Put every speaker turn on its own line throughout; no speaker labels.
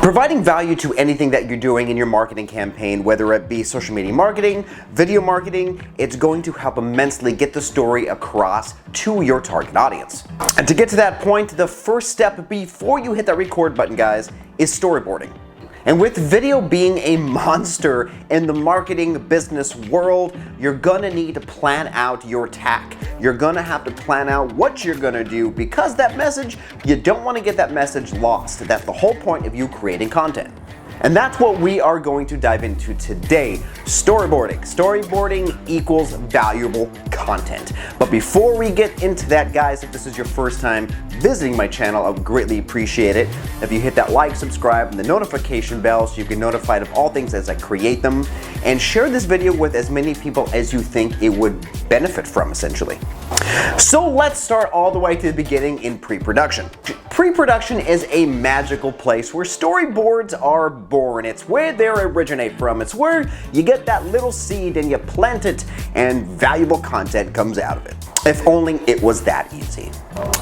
Providing value to anything that you're doing in your marketing campaign, whether it be social media marketing, video marketing, it's going to help immensely get the story across to your target audience. And to get to that point, the first step before you hit that record button, guys, is storyboarding. And with video being a monster in the marketing business world, you're gonna need to plan out your tack. You're gonna have to plan out what you're gonna do, because that message, you don't wanna get that message lost. That's the whole point of you creating content. And that's what we are going to dive into today, storyboarding. Storyboarding equals valuable content. But before we get into that, guys, if this is your first time visiting my channel, I would greatly appreciate it if you hit that like, subscribe, and the notification bell so you get notified of all things as I create them, and share this video with as many people as you think it would benefit from, essentially. So let's start all the way to the beginning in pre-production. Pre-production is a magical place where storyboards are born. It's where they originate from. It's where you get that little seed and you plant it and valuable content comes out of it. If only it was that easy.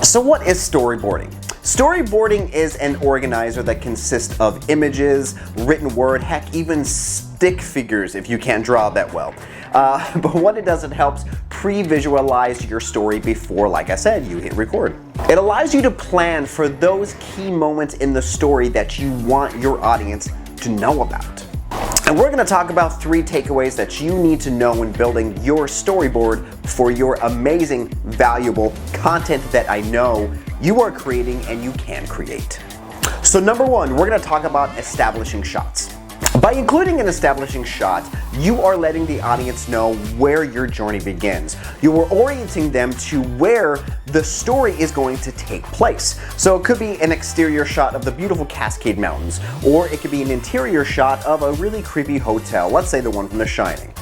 So what is storyboarding? Storyboarding is an organizer that consists of images, written word, heck, even stick figures if you can't draw that well. But what it does, it helps pre-visualize your story before, like I said, you hit record. It allows you to plan for those key moments in the story that you want your audience to know about. And we're gonna talk about 3 takeaways that you need to know when building your storyboard for your amazing, valuable content that I know you are creating and you can create. So number 1, we're gonna talk about establishing shots. By including an establishing shot, you are letting the audience know where your journey begins. You are orienting them to where the story is going to take place. So it could be an exterior shot of the beautiful Cascade Mountains, or it could be an interior shot of a really creepy hotel, let's say the one from The Shining.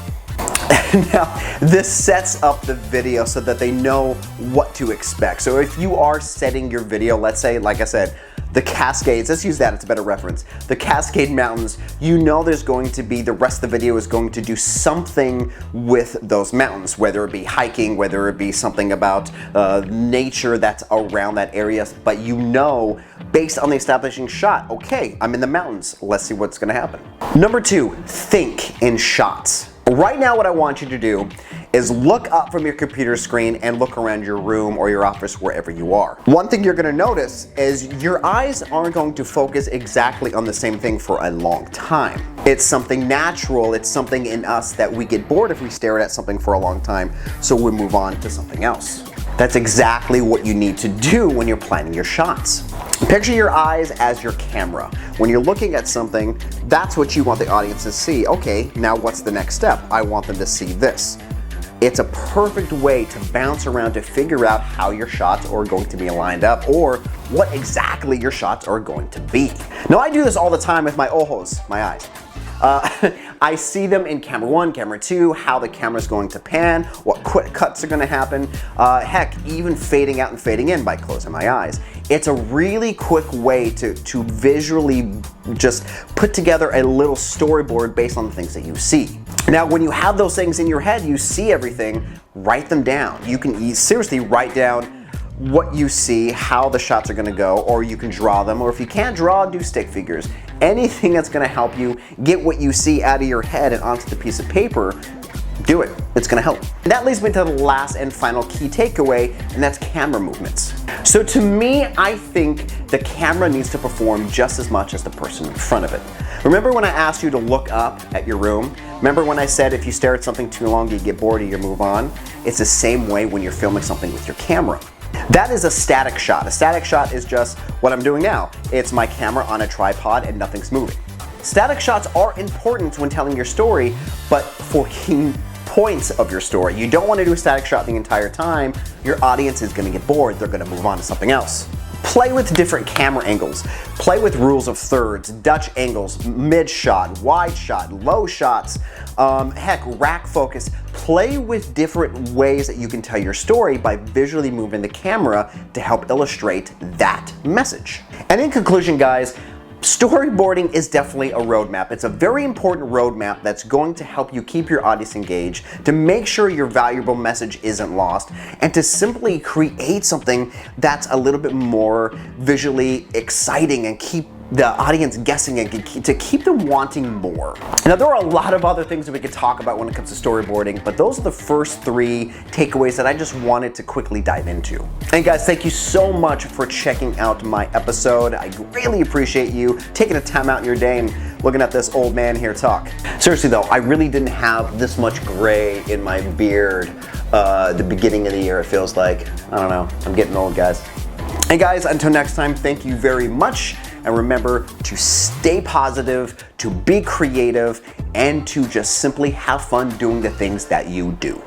Now, this sets up the video so that they know what to expect. So if you are setting your video, let's say, like I said, the Cascades, let's use that, it's a better reference. The Cascade Mountains, you know there's going to be, the rest of the video is going to do something with those mountains, whether it be hiking, whether it be something about nature that's around that area, but you know, based on the establishing shot, okay, I'm in the mountains, let's see what's gonna happen. Number 2, think in shots. Right now what I want you to do is look up from your computer screen and look around your room or your office, wherever you are. One thing you're gonna notice is your eyes aren't going to focus exactly on the same thing for a long time. It's something natural, it's something in us that we get bored if we stare at something for a long time, so we move on to something else. That's exactly what you need to do when you're planning your shots. Picture your eyes as your camera. When you're looking at something, that's what you want the audience to see. Okay, now what's the next step? I want them to see this. It's a perfect way to bounce around to figure out how your shots are going to be lined up, or what exactly your shots are going to be. Now, I do this all the time with my ojos, my eyes. I see them in camera 1, camera 2, how the camera's going to pan, what quick cuts are gonna happen, heck, even fading out and fading in by closing my eyes. It's a really quick way to visually just put together a little storyboard based on the things that you see. Now, when you have those things in your head, you see everything, write them down. You can seriously write down what you see, how the shots are gonna go, or you can draw them, or if you can't draw, do stick figures. Anything that's gonna help you get what you see out of your head and onto the piece of paper, do it. It's gonna help. And that leads me to the last and final key takeaway, and that's camera movements. So to me, I think the camera needs to perform just as much as the person in front of it. Remember when I asked you to look up at your room? Remember when I said if you stare at something too long, you get bored or you move on? It's the same way when you're filming something with your camera. That is a static shot. A static shot is just what I'm doing now. It's my camera on a tripod and nothing's moving. Static shots are important when telling your story, but for key points of your story. You don't want to do a static shot the entire time. Your audience is going to get bored. They're going to move on to something else. Play with different camera angles. Play with rules of thirds, Dutch angles, mid shot, wide shot, low shots, heck, rack focus. Play with different ways that you can tell your story by visually moving the camera to help illustrate that message. And in conclusion, guys, storyboarding is definitely a roadmap. It's a very important roadmap that's going to help you keep your audience engaged, to make sure your valuable message isn't lost, and to simply create something that's a little bit more visually exciting and keep the audience guessing and to keep them wanting more. Now, there are a lot of other things that we could talk about when it comes to storyboarding, but those are the first 3 takeaways that I just wanted to quickly dive into. And guys, thank you so much for checking out my episode. I really appreciate you taking a time out in your day and looking at this old man here talk. Seriously though, I really didn't have this much gray in my beard the beginning of the year, it feels like. I don't know, I'm getting old, guys. And guys, until next time, thank you very much. And remember to stay positive, to be creative, and to just simply have fun doing the things that you do.